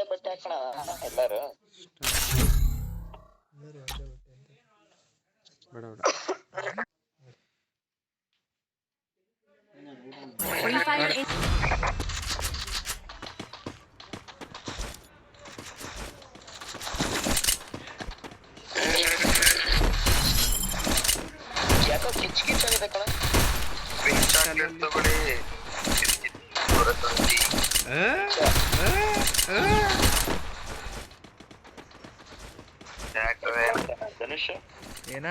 ಒಂದೇ ಬಟ್ಟೆ ಹಾಕೋಣ ಎಲ್ಲಾರು. ಬೇಡ ಬೇಡ. ಯಾಕೋ ಕಿಚ್ ಕಿಚ್ ಆಗಿದೆ ಕಣ. ಧನುಷ್ ಏನ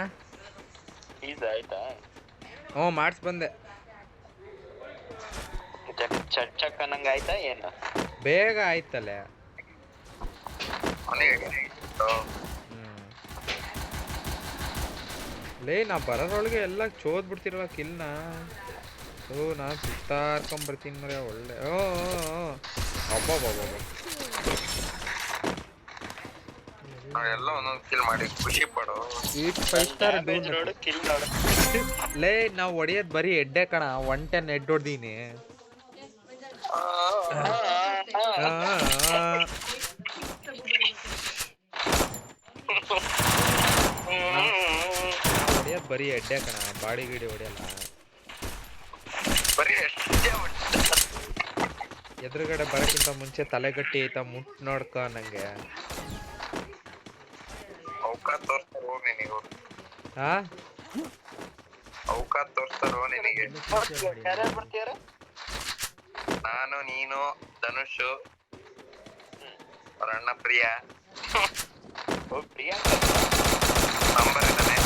ಫೀಸ್ ಆಯ್ತಾ? ಹ್ಞೂ ಮಾಡಿಸ್ ಬಂದೆ. ಚಕ್ ಚಕ್ ಅನ್ನಂಗ ಆಯ್ತಾ ಏನು? ಬೇಗ ಆಯ್ತಲ್ಲ. ಲೇ ನಾ ಬರೋದ್ರೊಳಗೆ ಎಲ್ಲ ಚೋದ್ ಬಿಡ್ತಿರಲ್ಲ ಕಿಲ್ನ. ನಾನು ಸುತ್ತಾರ್ಕೊಂಬರ್ತೀನಿ ಮರ ಒಳ್ಳೆ. ಹಬ್ಬ ಎಲ್ಲ ಒಂದೊಂದು ಕಿಲ್ ಮಾಡಿ ಖುಷಿ ಪಡು. ಲೇ ನಾವು ಹೊಡಿಯೋದು ಬರೀ ಹೆಡ್ಡೆ ಕಣ. 110 ಹೆಡ್ ಹೊಡ್ದೀನಿ. ಹೊಡಿಯೋದು ಬರೀ ಹೆಡ್ಡೆ ಕಣ. ಬಾಡಿ ಗಿಡಿ ಹೊಡಿಯಲ್ಲ. ಎದುರುಗಡೆ ಬರೋಕ್ಕಿಂತ ಮುಂಚೆ ತಲೆಗಟ್ಟಿ ಐತಾ ಮುಟ್ ನೋಡ್ಕ ನಂಗೆ. ಅವಕಾಶ ತೋರಿಸ್ತಾರೋ ನಿನಗೆ? ಅವಕಾಶ ತೋರಿಸ್ತಾರೋ ನಿನಗೆ? ನಾನು, ನೀನು, ಧನುಷ್, ಅವ್ರ ಅಣ್ಣ ಪ್ರಿಯಾ. ಪ್ರಿಯಾ ನಂಬರ್ ಇದ್ದಾನೆ.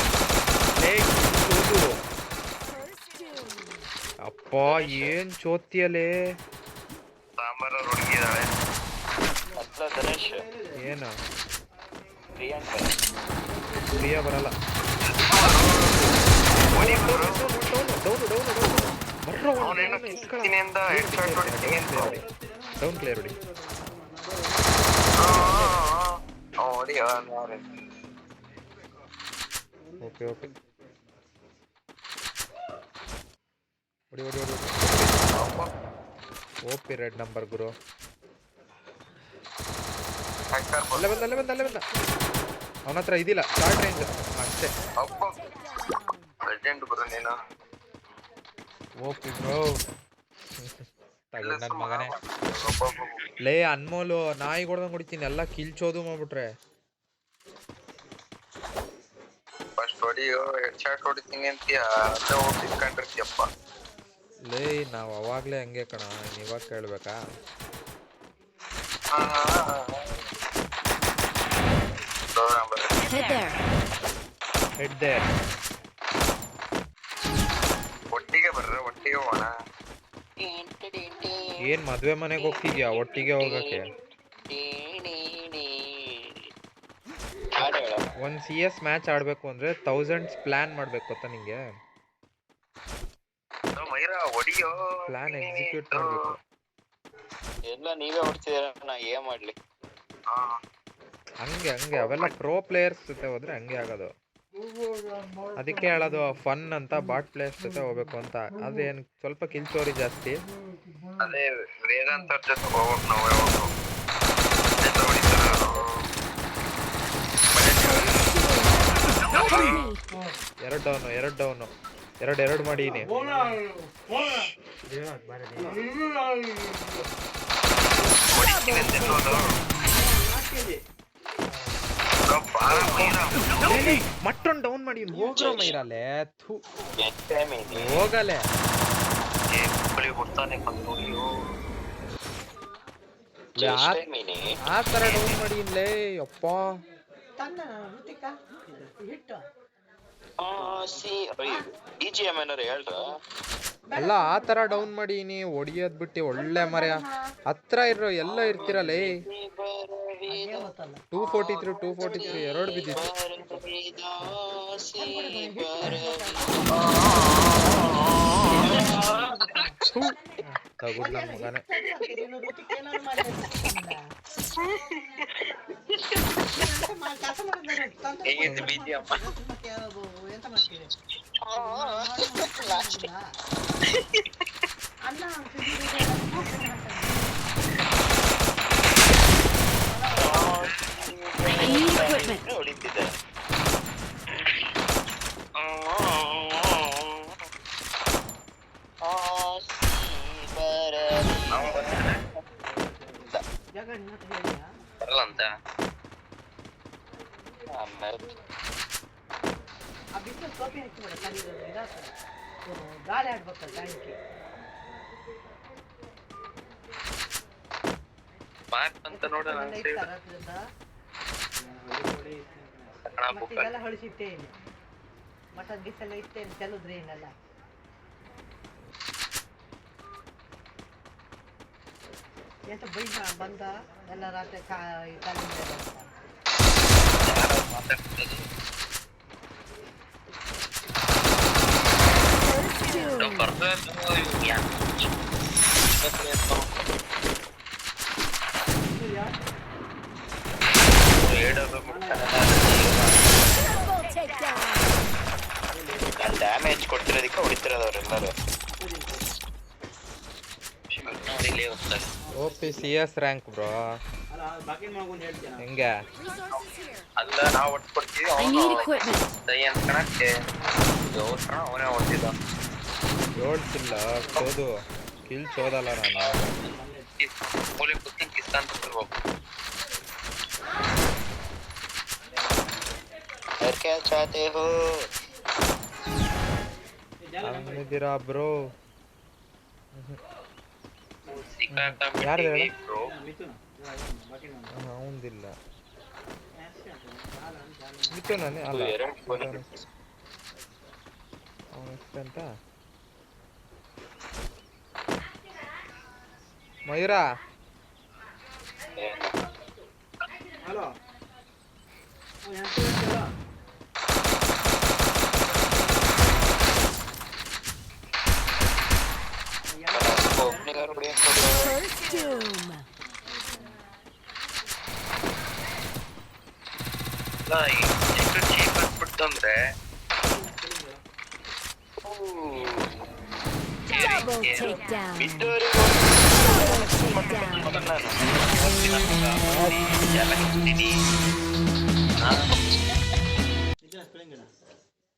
ಅಪ್ಪ ಏನ್ ಚೋತಿಯಲೇ. ಸಾಂಬಾರ್ ಅವ್ರು ಹುಡುಗಿದಾಳೆ. ಧನುಷ್ ಏನು ಪ್ರಿಯಾ ಬರಲ್ಲ. ಡೌನ್ ಕ್ಲಿಯರ್ ಹೊಡಿ. ಓಕೆ ಹೊಡಿ. ಓಪಿ ರೆಡ್ ನಂಬರ್ ಗುರು. ಅಲ್ಲೇ ಬಂದ. ಅವನ ಹತ್ರ ಇದಿಲ್ಲ ಶಾರ್ಟ್ ರೇಂಜ್ ಅಷ್ಟೇ. ಓಪಿ ಬ್ರೋ ತಗೊಂಡ್ ನನ್ ಮಗನೇ. ಲೇ ಅನ್ಮೋಲು ನಾಯಿ ಹೊಡ್ದಂಗ್ ಹೊಡಿತೀನಿ. ಎಲ್ಲ ಕಿಲ್ಚೋದು ಮಾಡ್ಬಿಟ್ರೆ. ಫಸ್ಟ್ ಹೊಡಿಯೋ ಹೆಡ್ ಶಾಟ್ ಹೊಡಿತೀನಿ ಅಂತೀಯ. ಇಟ್ಕೊಂಡಿರ್ತೀಯಪ್ಪ. ಲೇ ನಾವ್ ಅವಾಗ್ಲೇ ಹಂಗೆ ಕಣ. ಇವಾಗ ಕೇಳ್ಬೇಕಾ? Head there. ಒಟ್ಟಿಗೆ ಬರ್ರೆ, ಒಟ್ಟಿಗೆ ಹೋಗೋಣ. ಏನ್ ಮದ್ವೆ ಮನೆಗೆ ಹೋಗ್ತಿದ್ಯಾ ಒಟ್ಟಿಗೆ ಹೋಗಕ್ಕೆ? ಒಂದ್ CS ಮ್ಯಾಚ್ ಆಡ್ಬೇಕು ಅಂದ್ರೆ 1000 ಪ್ಲಾನ್ ಮಾಡ್ಬೇಕು ಗೊತ್ತಾ ನಿಂಗೆ? ಪ್ಲಾನ್ ಎಕ್ಸಿಕ್ಯೂಟ್ ಮಾಡ್ಬೇಕು. ಎಲ್ಲ ನೀವೇ ಹೊಡ್ತಿದ್ದೀರ, ನಾ ಏನ್ ಮಾಡ್ಲಿ? ಹಂಗೆ ಅವೆಲ್ಲ ಪ್ರೋ ಪ್ಲೇಯರ್ಸ್ ಜೊತೆ ಹೋದ್ರೆ ಹಂಗೆ ಆಗೋದು. ಅದಕ್ಕೆ ಹೇಳೋದು ಫನ್ ಅಂತ ಬಾಟ್ ಪ್ಲೇಯರ್ಸ್ ಜೊತೆ ಹೋಗ್ಬೇಕು ಅಂತ. ಅದೇನ್ ಸ್ವಲ್ಪ ಕಿಲ್ಚೋರಿ ಜಾಸ್ತಿ. ಅದೇ ವೇದಾಂತ ಜೊತೆ ಹೋಗ್ಬೇಕು ನಾವು. ಎರಡು ಡೌನು ಎರಡು ಮಾಡೀನಿ. ಮತ್ತೊಂದು ಡೌನ್ ಮಾಡಿ ಹೋಗ್ರೋ ಮೈರಲ್ಲೇ. ಹೋಗಲೆ ಆ ತರ ಡೌನ್ ಮಾಡಿ ಇಲ್ಲೇ ಅಪ್ಪ. ಅಲ್ಲ ಆ ತರ ಡೌನ್ ಮಾಡೀನಿ. ಹೊಡಿಯೋದ್ ಬಿಟ್ಟು ಒಳ್ಳೆ ಮರ್ಯ ಹತ್ರ ಇರೋ ಎಲ್ಲ ಇರ್ತಿರಲ್ಲೇ. 243 ಎರಡು ಬಿದ್ದಿತ್ತು. ತಗುಡ್ ನನ್ ಮಗನೇ. ಬರಲ್ಲ ಅಂತ ಆಮೇಲೆ ಗಾಳಿ ಆಡ್ಬೇಕಲ್ಲ ಟ್ಯಾಂಕಿ ಮ್ಯಾಪ್ ಅಂತ ನೋಡೋಣ ಇದೆಲ್ಲ ಹೊಳಿಸಿಟ್ಟೇನೆ ಮಟನ್ ಗಿಸೆಲ್ಲ ಇಟ್ಟೇನೆ ಕೆಲುದ್ರೆ ಏನಲ್ಲ ಎಂತ ಬೈದ ಬಂದ ಎಲ್ಲ ರಾತ್ರಿ ಕಾಲಿಂದ ಮಾತಾಡ್ತಿರೋದು ನಾನು ಡ್ಯಾಮೇಜ್ ಕೊಡ್ತಿರೋದಕ್ಕೆ ಹೊಡಿತಿರೋದು ಅವರೆಲ್ಲರೂ. ಇಲ್ಲೇ ಹೋಗ್ತಾರೆ OP CS ರ್ಯಾಂಕ್ ಬ್ರೋ ಹೆಂಗೆ ಅಲ್ಲ ನಾವು ಒಟ್ಟು ಕೊಡ್ತೀವಿ I ಅವನು need equipment. ದೈ ಅನ್ಕಣಕ್ಕೆ ಅವನೇ ಹೊಡ್ತಿದ್ದ ಓಡ್ಸಿಲ್ಲ ಸೋದು ಕಿಲ್ ಸೋದಲ್ಲ ನಾನು ಮೂಲೆ ಕುತ್ಕೊಂಡು ಕಿಸ್ತ ಅಂತ ಬರ್ಬೇಕು और क्या चाहते हो? ಆರಾಮಿದ್ದೀರಾ ಬ್ರೋ ಸಿಕ್ಕಾಕೊಂಡ್ಬಿಟ್ಟಿವಿ ಬ್ರೋ ಅವಂದಿಲ್ಲ ಮಿಥುನನೇ ಅಲ್ಲ ಎರಡು phone ಅವನ ಎಷ್ಟಂತ ಮಯೂರಾ First doom. ಎಷ್ಟು ಚೀಪ್ ಅನ್ಬಿಡ್ತು ಅಂದ್ರೆ Double takedown. ಬಿದ್ದವರಿಗೂ Double takedown. ಎಲ್ಲ